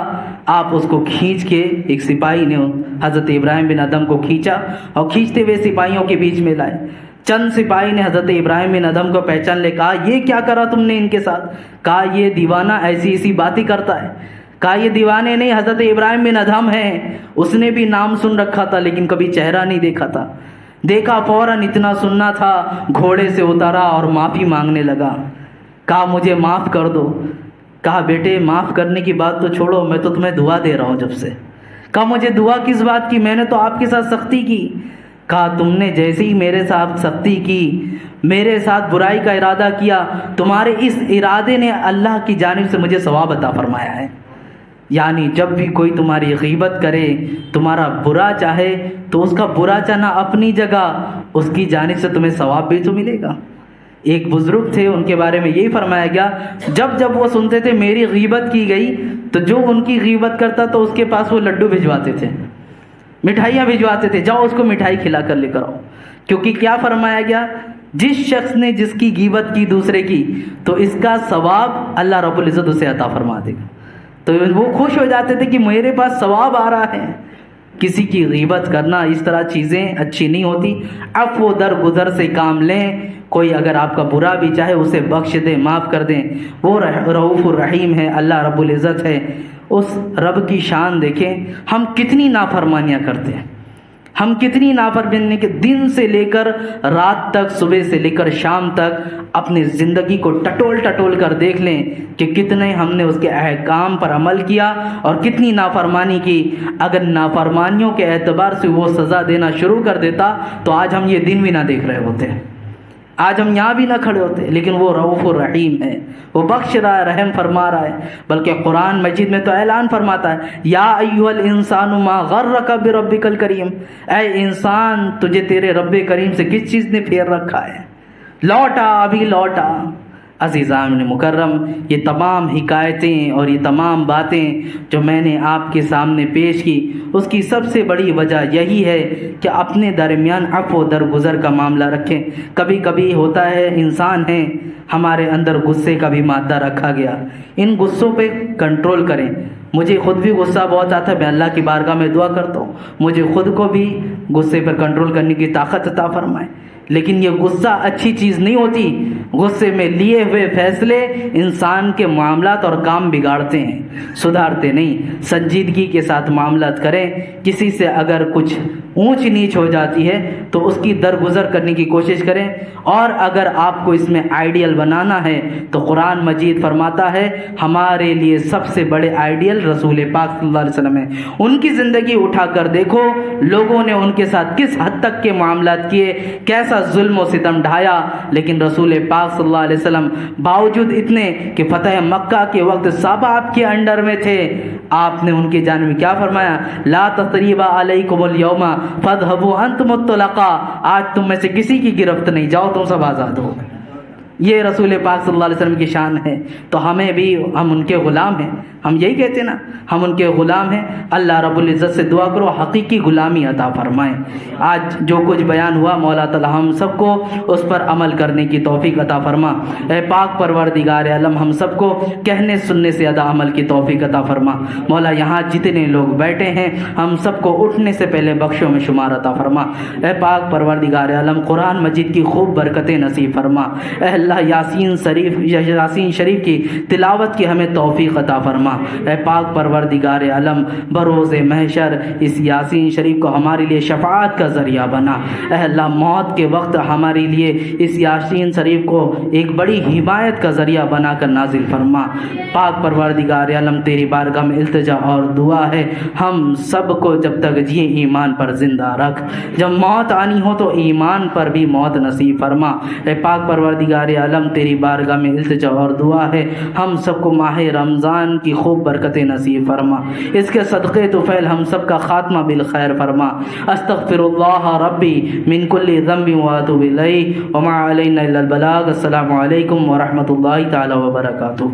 A: آپ اس کو کھینچ کے ایک سپاہی نے حضرت ابراہیم بن ادہم کو کھینچا اور کھینچتے ہوئے سپاہیوں کے بیچ میں لائے. چند سپاہی نے حضرت ابراہیم بن ادہم کو پہچان لے. کہا یہ کیا کرا تم نے ان کے ساتھ؟ کہا یہ دیوانہ ایسی ایسی باتیں کرتا ہے. کہا یہ دیوانے نہیں، حضرت ابراہیم بن ادہم ہیں. اس نے بھی نام سن رکھا تھا لیکن کبھی چہرہ نہیں دیکھا تھا. دیکھا فوراً اتنا سننا تھا، گھوڑے سے اترا اور معافی مانگنے لگا. کہا مجھے معاف کر دو. کہا بیٹے معاف کرنے کی بات تو چھوڑو، میں تو تمہیں دعا دے رہا ہوں جب سے۔ کہا مجھے دعا کس بات کی، میں نے تو آپ کے ساتھ سختی کی۔ کہا تم نے جیسے ہی میرے ساتھ سختی کی، میرے ساتھ برائی کا ارادہ کیا، تمہارے اس ارادے نے اللہ کی جانب سے مجھے ثواب عطا فرمایا ہے۔ یعنی جب بھی کوئی تمہاری غیبت کرے، تمہارا برا چاہے، تو اس کا برا چاہنا اپنی جگہ، اس کی جانب سے تمہیں ثواب بھی تو ملے گا۔ ایک بزرگ تھے، ان کے بارے میں یہی فرمایا گیا، جب جب وہ سنتے تھے میری غیبت کی گئی، تو جو ان کی غیبت کرتا تو اس کے پاس وہ لڈو بھجواتے تھے، مٹھائیاں بھجواتے تھے، جاؤ اس کو مٹھائی کھلا کر لے کر آؤ۔ کیونکہ کیا فرمایا گیا، جس شخص نے جس کی غیبت کی دوسرے کی، تو اس کا ثواب اللہ رب العزت اسے عطا فرما دے گا۔ تو وہ خوش ہو جاتے تھے کہ میرے پاس ثواب آ رہا ہے۔ کسی کی غیبت کرنا، اس طرح چیزیں اچھی نہیں ہوتی۔ عفو درگزر سے کام لیں، کوئی اگر آپ کا برا بھی چاہے اسے بخش دیں، معاف کر دیں، وہ رؤوف الرحیم ہے، اللہ رب العزت ہے۔ اس رب کی شان دیکھیں، ہم کتنی نافرمانیاں کرتے ہیں، ہم کتنی نافرمانی کے دن سے لے کر رات تک، صبح سے لے کر شام تک اپنی زندگی کو ٹٹول ٹٹول کر دیکھ لیں کہ کتنے ہم نے اس کے احکام پر عمل کیا اور کتنی نافرمانی کی۔ اگر نافرمانیوں کے اعتبار سے وہ سزا دینا شروع کر دیتا تو آج ہم یہ دن بھی نہ دیکھ رہے ہوتے، آج ہم یہاں بھی نہ کھڑے ہوتے۔ لیکن وہ رؤوف الرحیم ہے، وہ بخش رہا ہے، رحم فرما رہا ہے۔ بلکہ قرآن مجید میں تو اعلان فرماتا ہے، یا ایھا الانسان ما غرک بربک الکریم، اے انسان تجھے تیرے رب کریم سے کس چیز نے پھیر رکھا ہے، لوٹا ابھی لوٹا۔ عزیزان مکرم، یہ تمام حکایتیں اور یہ تمام باتیں جو میں نے آپ کے سامنے پیش کی، اس کی سب سے بڑی وجہ یہی ہے کہ اپنے درمیان عفو درگزر کا معاملہ رکھیں۔ کبھی کبھی ہوتا ہے، انسان ہیں، ہمارے اندر غصے کا بھی مادہ رکھا گیا، ان غصوں پہ کنٹرول کریں۔ مجھے خود بھی غصہ بہت آتا ہے، میں اللہ کی بارگاہ میں دعا کرتا ہوں مجھے خود کو بھی غصے پر کنٹرول کرنے کی طاقت عطا فرمائے۔ لیکن یہ غصہ اچھی چیز نہیں ہوتی، غصے میں لیے ہوئے فیصلے انسان کے معاملات اور کام بگاڑتے ہیں، سدھارتے نہیں۔ سنجیدگی کے ساتھ معاملات کریں، کسی سے اگر کچھ اونچ نیچ ہو جاتی ہے تو اس کی درگزر کرنے کی کوشش کریں۔ اور اگر آپ کو اس میں آئیڈیل بنانا ہے تو قرآن مجید فرماتا ہے ہمارے لیے سب سے بڑے آئیڈیل رسول پاک صلی اللہ علیہ وسلم ہیں۔ ان کی زندگی اٹھا کر دیکھو، لوگوں نے ان کے ساتھ کس حد تک کے معاملات کیے، کیسا ظلم و ستم ڈھایا، لیکن رسول پاک صلی اللہ علیہ وسلم باوجود اتنے کہ فتح مکہ کے وقت سب آپ کے انڈر میں تھے، آپ نے ان کی جانب میں کیا فرمایا، لا تثریب علیکم اليوم فاذهبوا انتم الطلقاء، آج تم میں سے کسی کی گرفت نہیں، جاؤ تم سب آزاد ہو۔ یہ رسول پاک صلی اللہ علیہ وسلم کی شان ہے۔ تو ہمیں بھی، ہم ان کے غلام ہیں، ہم یہی کہتے ہیں نا، ہم ان کے غلام ہیں۔ اللہ رب العزت سے دعا کرو حقیقی غلامی عطا فرمائیں۔ آج جو کچھ بیان ہوا، مولا تعالی ہم سب کو اس پر عمل کرنے کی توفیق عطا فرما۔ اے پاک پروردگار عالم، ہم سب کو کہنے سننے سے زیادہ عمل کی توفیق عطا فرما۔ مولا یہاں جتنے لوگ بیٹھے ہیں، ہم سب کو اٹھنے سے پہلے بخشوں میں شمار عطا فرما۔ اے پاک پروردگار عالم، قرآن مجید کی خوب برکتیں نصیب فرما۔ اے اللہ یاسین شریف کی تلاوت کی ہمیں توفیق عطا فرما۔ اے پاک پروردگار عالم، بروز محشر اس یاسین شریف کو ہمارے لیے شفاعت کا ذریعہ بنا۔ اے اللہ موت کے وقت ہمارے لیے اس یاسین شریف کو ایک بڑی حمایت کا ذریعہ بنا کر نازل فرما۔ پاک پروردگار عالم، تیری بارگاہ میں التجا اور دعا ہے، ہم سب کو جب تک جیے ایمان پر زندہ رکھ، جب موت آنی ہو تو ایمان پر بھی موت نصیب فرما۔ اے پاک پروردگار عالم، تیری بارگاہ میں التجا اور دعا ہے، ہم سب کو ماہ رمضان کی خوب برکتیں نصیب فرما، اس کے صدقے تو فعل ہم سب کا خاتمہ بالخیر فرما۔ استغفر اللہ ربی من کل ذنب واتوب الیہ وما علینا الا البلاغ۔ السلام علیکم ورحمۃ اللہ تعالی وبرکاتہ۔